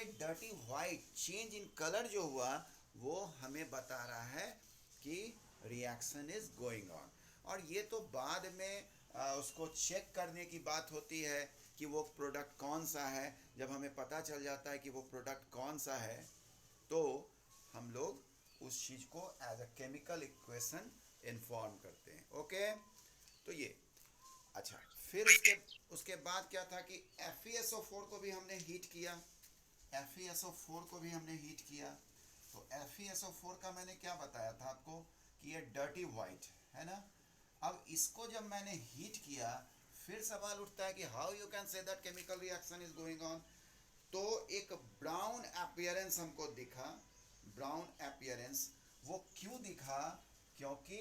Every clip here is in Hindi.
ये dirty white change in colour जो हुआ वो हमें बता रहा है कि रिएक्शन इज गोइंग ऑन। और ये तो बाद में उसको चेक करने की बात होती है कि वो प्रोडक्ट कौन सा है। जब हमें पता चल जाता है कि वो प्रोडक्ट कौन सा है तो हम लोग उस चीज़ को as a chemical equation inform करते हैं। ओके, तो ये अच्छा। फिर उसके उसके बाद क्या था कि FeSO4 को भी हमने हीट किया। FeSO4 को भी हमने हीट किया। तो FeSO4 का मैंने क्या बताया था आपको कि ये डर्टी वाइट है ना। अब इसको जब मैंने हीट किया फिर सवाल उठता है कि how you can say that chemical reaction is going on. तो एक ब्राउन अपीयरेंस हमको दिखा। ब्राउन अपीयरेंस वो क्यों दिखा? क्योंकि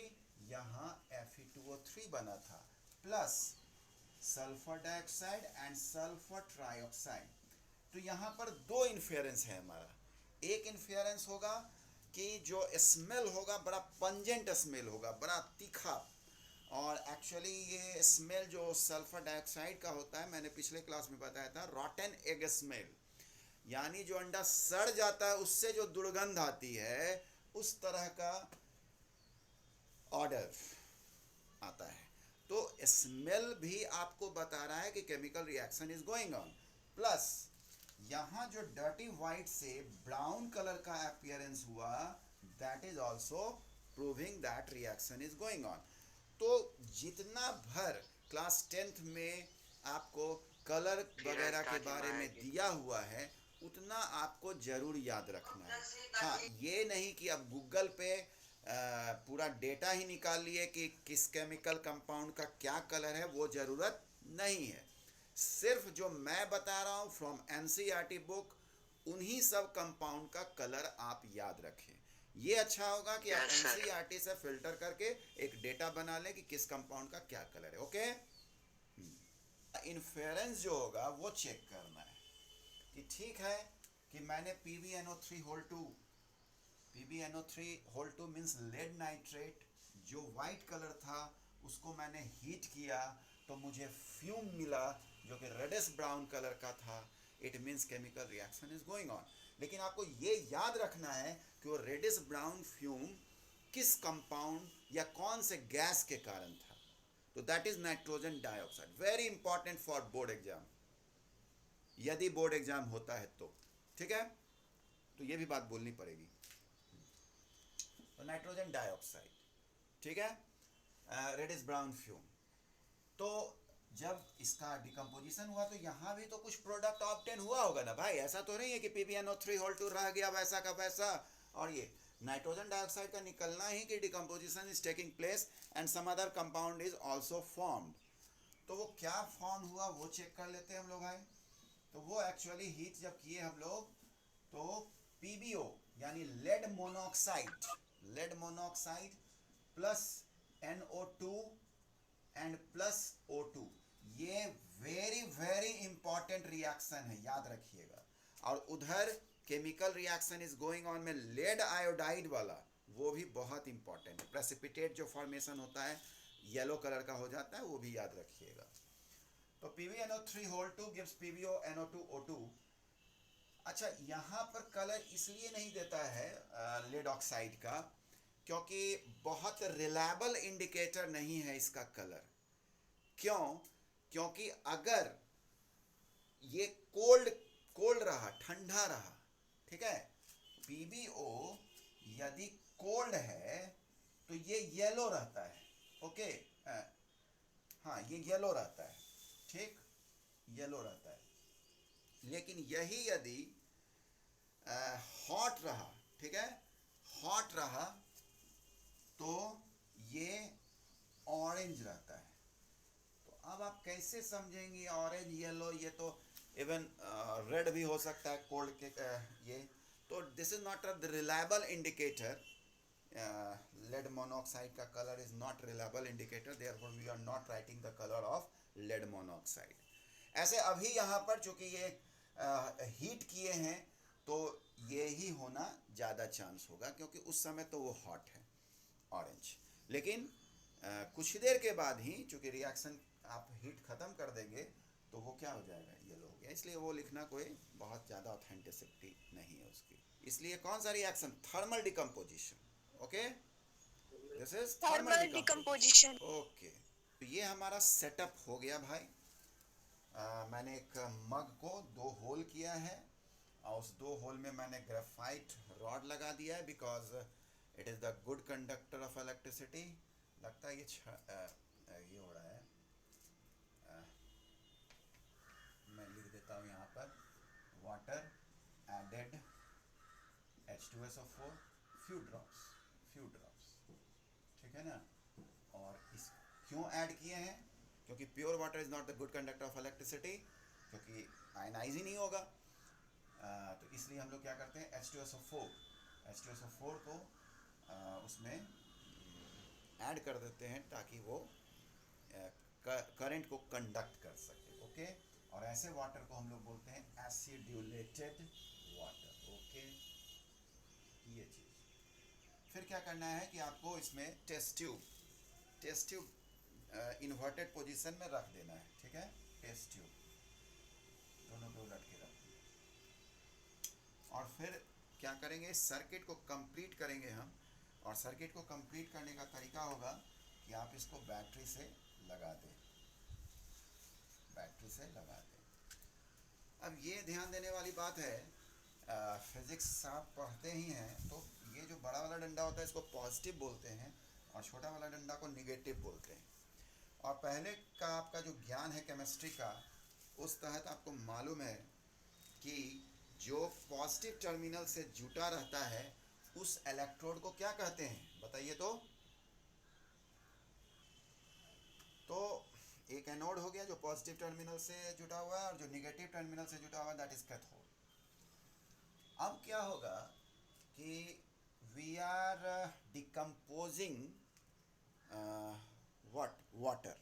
यहाँ Fe2O3 बना था plus sulphur dioxide and sulphur trioxide. तो यहाँ पर दो इन्फेरेंस है हमारा। एक इन्फेरेंस होगा कि जो स्मेल होगा बड़ा पंजेंट स्मेल होगा, बड़ा तीखा। और एक्चुअली ये स्मेल जो सल्फर डाइऑक्साइड का होता है मैंने पिछले क्लास में बताया था, रॉटन एग स्मेल, यानी जो अंडा सड़ जाता है उससे जो दुर्गंध आती है उस तरह का ऑर्डर आता है। तो स्मेल भी आपको बता रहा है कि chemical reaction is going on. Plus यहाँ जो डर्टी वाइट से ब्राउन कलर का अपीयरेंस हुआ that is also proving that reaction is going on. तो जितना भर क्लास 10th में आपको कलर वगैरह के बारे में दिया हुआ है उतना आपको जरूर याद रखना है। हाँ, ये नहीं कि अब गूगल पे पूरा डेटा ही निकाल लिए कि किस केमिकल कंपाउंड का क्या कलर है, वो ज़रूरत नहीं है। सिर्फ जो मैं बता रहा हूँ फ्रॉम NCERT बुक उन्हीं सब कंपाउंड का कलर आप याद रखें। ये अच्छा होगा कि आप NCERT से फिल्टर करके एक डेटा बना लें कि किस कंपाउंड का क्या कलर है। ओके, इन्फेरेंस जो होगा वो चेक करना है कि ठीक है कि मैंने PbNO3 मीन्स लेड नाइट्रेट जो वाइट कलर था उसको मैंने हीट किया तो मुझे फ्यूम मिला जो कि रेडिश ब्राउन कलर का था। It means chemical reaction is going on. लेकिन आपको ये याद रखना है कि वो रेडिश ब्राउन फ्यूम किस कंपाउंड या कौन से गैस के कारण था। तो that is nitrogen dioxide, very important for board exam, यदि बोर्ड एग्जाम होता है तो। ठीक है, तो ये भी बात बोलनी पड़ेगी। तो नाइट्रोजन डाइऑक्साइड, ठीक है, रेडिश ब्राउन फ्यूम। तो जब इसका डिकम्पोजिशन हुआ तो यहाँ भी तो कुछ प्रोडक्ट ऑब्टेन हुआ होगा ना भाई। ऐसा तो नहीं है कि PbNO3 रह गया वैसा का वैसा। और ये नाइट्रोजन डाइऑक्साइड का निकलना ही कि decomposition is taking place and some other compound is also formed. तो वो क्या फॉर्म हुआ वो चेक कर लेते हैं हम लोग भाई। तो वो एक्चुअली हीट जब किए हम लोग तो PbO यानी lead monoxide plus NO2 and plus O2, ये वेरी वेरी इंपॉर्टेंट रिएक्शन है, याद रखिएगा। और उधर chemical reaction is going on में लेड आयोडाइड वाला वो भी बहुत इंपॉर्टेंट है। प्रेसिपिटेट जो फॉर्मेशन होता है येलो कलर का हो जाता है, वो भी याद रखिएगा। तो PbNO3 गिव्स PbO NO2O2। अच्छा, यहाँ पर कलर इसलिए नहीं देता है लेड ऑक्साइड का क्योंकि बहुत रिलायबल इंडिकेटर नहीं है इसका कलर। क्यों? क्योंकि अगर ये कोल्ड कोल्ड रहा, ठंडा रहा, ठीक है, PbO यदि कोल्ड है तो ये येलो रहता है। ओके, हाँ ये येलो रहता है, ठीक, येलो रहता है। लेकिन यही यदि हॉट रहा, ठीक है, हॉट रहा तो ये ऑरेंज रहता है। तो अब आप कैसे समझेंगे ऑरेंज येलो? ये तो इवन रेड भी हो सकता है कोल्ड के ये। तो this is not a reliable indicator. Lead monoxide का colour is not reliable indicator, therefore we are not writing the colour of lead monoxide. ऐसे अभी यहाँ पर चूंकि ये हीट किए हैं तो ये ही होना ज़्यादा चांस होगा क्योंकि उस समय तो वो हॉट है, ऑरेंज। लेकिन कुछ देर के बाद ही चूंकि रिएक्शन आप हीट ख़त्म कर देंगे तो वो क्या हो जाएगा, येलो हो गया। इसलिए वो लिखना कोई बहुत ज़्यादा ऑथेंटिसिटी नहीं है उसकी। इसलिए कौन सा reaction, thermal decomposition. Okay, this is thermal thermal decomposition. Decomposition. Okay, तो ये हमारा सेटअप हो गया भाई। मैंने एक मग को 2 होल किया है और उस 2 होल में मैंने ग्रेफाइट रॉड लगा दिया है, because it is the good conductor of electricity. लगता है ये हो रहा है। अ, मैं लिख देता हूँ यहाँ पर, water added H2SO4 few drops, ठीक है ना। और इस क्यों ऐड किए हैं, क्योंकि pure water is not the good conductor of electricity, क्योंकि आयनाइज ही नहीं होगा। तो इसलिए हम लोग क्या करते हैं, H2SO4 को उसमें ऐड कर देते हैं ताकि वो करंट को कंडक्ट कर सके। ओके, और ऐसे वाटर को हम लोग बोलते हैं एसिड्यूलेटेड वाटर। ओके, ये चीज़। फिर क्या करना है कि आपको इसमें टेस्ट ट्यूब इन्वर्टेड पोजीशन में रख देना है, ठीक है। टेस्ट ट्यूब दोनों को उलट के रख दिया और फिर क्या करेंगे, सर्किट को कंप्लीट करेंगे हम। और सर्किट को कंप्लीट करने का तरीका होगा कि आप इसको बैटरी से लगा दें, बैटरी से लगा दें। अब ये ध्यान देने वाली बात है, फिज़िक्स आप पढ़ते ही हैं, तो ये जो बड़ा वाला डंडा होता है इसको पॉजिटिव बोलते हैं और छोटा वाला डंडा को निगेटिव बोलते हैं। और पहले का आपका जो ज्ञान है केमिस्ट्री का, उस तहत आपको मालूम है कि जो पॉजिटिव टर्मिनल से जुटा रहता है उस इलेक्ट्रोड को क्या कहते हैं, बताइए तो एक एनोड हो गया जो पॉजिटिव टर्मिनल से जुटा हुआ है और जो निगेटिव टर्मिनल से जुटा हुआ है दैट इज कैथोड। अब क्या होगा कि वी आर डिकम्पोजिंग वाटर।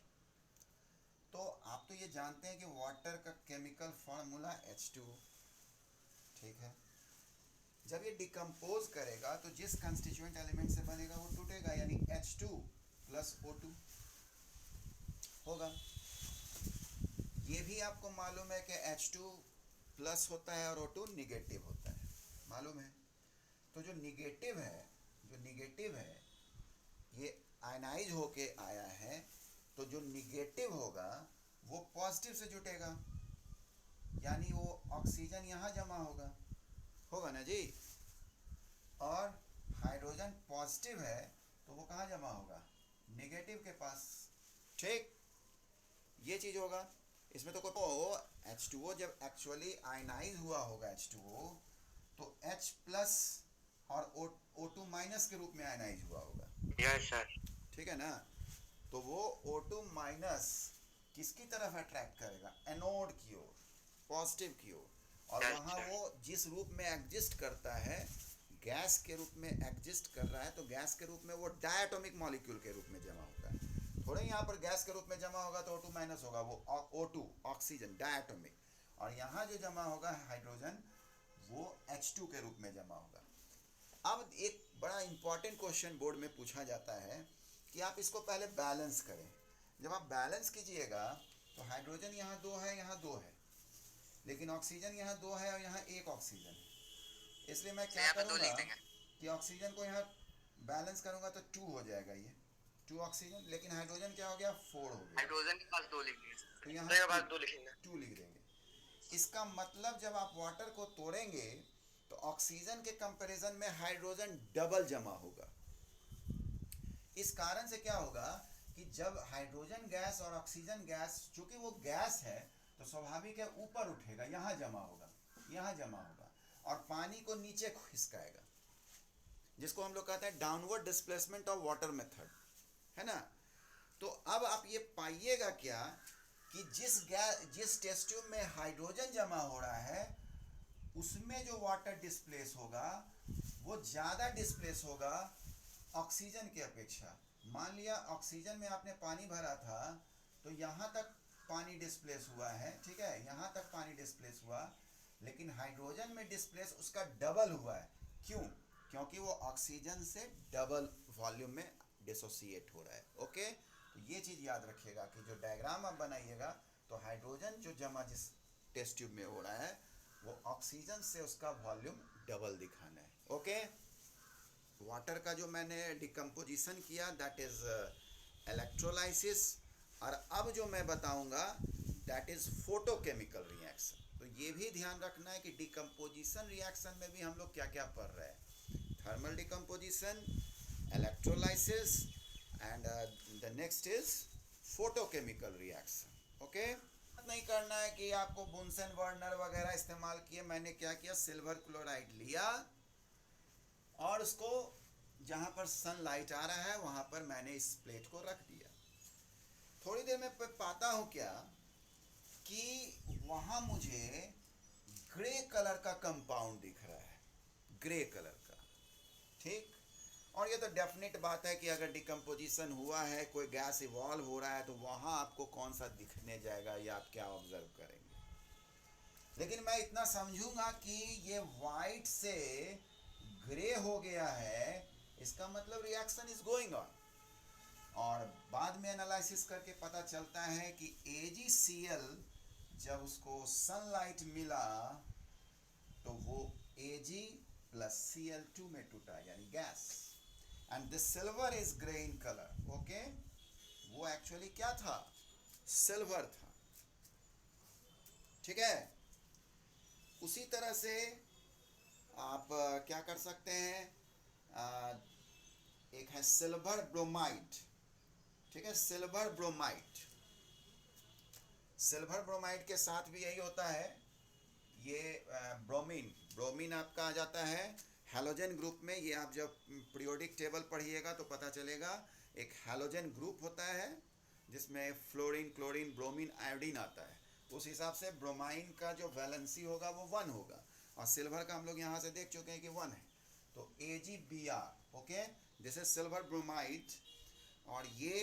तो आप तो ये जानते हैं कि वाटर का केमिकल फार्मूला H2O, ठीक है। जब ये डिकम्पोज करेगा तो जिस कंस्टिट्यूएंट एलिमेंट से बनेगा वो टूटेगा, यानी H2 प्लस O2 होगा। ये भी आपको मालूम है कि H2 प्लस होता है और O2 निगेटिव होता है, मालूम है। तो जो निगेटिव है ये आयनाइज होके आया है, तो जो निगेटिव होगा वो पॉजिटिव से जुटेगा, यानी वो ऑक्सीजन यहाँ जमा होगा ना जी। और हाइड्रोजन पॉजिटिव है तो वो कहाँ जमा होगा, नेगेटिव के पास, ठीक। ये चीज़ होगा इसमें। तो H2O जब एक्चुअली आयनाइज हुआ होगा H2O, तो H प्लस और O2 माइनस के रूप में आयनाइज हुआ होगा, यस सर। ठीक है ना। तो वो O2 माइनस किसकी तरफ अट्रैक्ट करेगा, एनोड की ओर, पॉजिटिव की ओर। और वहाँ वो जिस रूप में एग्जिस्ट करता है, गैस के रूप में एग्जिस्ट कर रहा है, तो गैस के रूप में वो डायटोमिक मॉलिक्यूल के रूप में जमा होता है। थोड़ा यहाँ पर गैस के रूप में जमा होगा तो O2 माइनस होगा, वो O2 ऑक्सीजन डायटोमिक। और यहाँ जो जमा होगा हाइड्रोजन, वो H2 के रूप में जमा होगा। अब एक बड़ा इंपॉर्टेंट क्वेश्चन बोर्ड में पूछा जाता है कि आप इसको पहले बैलेंस करें। जब आप बैलेंस कीजिएगा तो हाइड्रोजन यहाँ 2 है, यहाँ 2 है, लेकिन ऑक्सीजन यहाँ 2 है और यहाँ 1 ऑक्सीजन है। इसलिए मैं क्या करूँगा कि ऑक्सीजन को यहाँ बैलेंस करूँगा तो 2 हो जाएगा, ये 2 ऑक्सीजन। लेकिन हाइड्रोजन क्या हो गया, 4 हो गया। हाइड्रोजन के पास 2 लिखेंगे, तो यहाँ के पास 2 लिखेंगे, 2 लिख देंगे। इसका मतलब जब आप वाटर को तोड़ेंगे तो ऑक्सीजन के कंपैरिजन में हाइड्रोजन डबल जमा होगा। इस कारण से क्या होगा कि जब हाइड्रोजन गैस और ऑक्सीजन गैस, चूंकि वो गैस है तो स्वाभाविक है ऊपर उठेगा, यहाँ जमा होगा, यहाँ जमा होगा और पानी को नीचे खिसकाएगा, जिसको हम लोग कहते हैं downward displacement of water method, है ना। तो अब आप ये पाइएगा क्या कि जिस टेस्ट ट्यूब में हाइड्रोजन जमा हो रहा है उसमें जो वाटर डिस्प्लेस होगा वो ज़्यादा डिस्प्लेस होगा ऑक्सीजन की अपेक्षा। मान लिया ऑक्सीजन में आपने पानी भरा था तो यहाँ तक पानी डिस्प्लेस हुआ है, ठीक है, यहाँ तक पानी डिस्प्लेस हुआ, लेकिन हाइड्रोजन में डिस्प्लेस उसका डबल हुआ है। क्यों, क्योंकि वो ऑक्सीजन से डबल वॉल्यूम में डिसोसिएट हो रहा है। ओके, तो ये चीज़ याद रखिएगा कि जो डायग्राम आप बनाइएगा तो हाइड्रोजन जो जमा जिस टेस्ट ट्यूब में हो रहा है वो ऑक्सीजन से उसका वॉल्यूम डबल दिखाना है. ओके. वाटर का जो मैंने डिकम्पोजिशन किया दैट इज इलेक्ट्रोलाइसिस. और अब जो मैं बताऊंगा दैट इज फोटोकेमिकल रिएक्शन. तो ये भी ध्यान रखना है कि डिकम्पोजिशन रिएक्शन में भी हम लोग क्या क्या पढ़ रहे हैं. Thermal decomposition, electrolysis and the next is photochemical reaction. Okay. नहीं करना है कि आपको बुनसन बर्नर वगैरह इस्तेमाल किए. मैंने क्या किया, सिल्वर क्लोराइड लिया और उसको जहाँ पर सनलाइट आ रहा है वहाँ पर मैंने इस प्लेट को रख दिया. थोड़ी देर में पाता हूँ क्या कि वहाँ मुझे ग्रे कलर का कंपाउंड दिख रहा है, ग्रे कलर का. ठीक. और ये तो डेफिनेट बात है कि अगर डिकम्पोजिशन हुआ है, कोई गैस इवॉल्व हो रहा है, तो वहाँ आपको कौन सा दिखने जाएगा या आप क्या ऑब्जर्व करेंगे. लेकिन मैं इतना समझूंगा कि ये वाइट से ग्रे हो गया है, इसका मतलब रिएक्शन इज गोइंग ऑन. और बाद में एनालिसिस करके पता चलता है कि AgCl जब उसको सनलाइट मिला तो वो Ag प्लस Cl2 में टूटा, यानी gas. And this silver is grey in colour. Okay. वो एक्चुअली क्या था, सिल्वर था. ठीक है. उसी तरह से आप क्या कर सकते हैं, एक है सिल्वर ब्रोमाइड. ठीक है, सिल्वर ब्रोमाइड. सिल्वर ब्रोमाइड के साथ भी यही होता है. ये ब्रोमीन, ब्रोमीन आपका आ जाता है हैलोजन ग्रुप में. ये आप जब पीरियोडिक टेबल पढ़िएगा तो पता चलेगा. एक हैलोजन ग्रुप होता है जिसमें फ्लोरीन, क्लोरीन, ब्रोमीन, आयोडीन आता है. उस हिसाब से ब्रोमाइन का जो वैलेंसी होगा वो 1 होगा, और सिल्वर का हम लोग यहाँ से देख चुके हैं कि 1 है. तो AgBr. Okay. This is silver bromide. और ये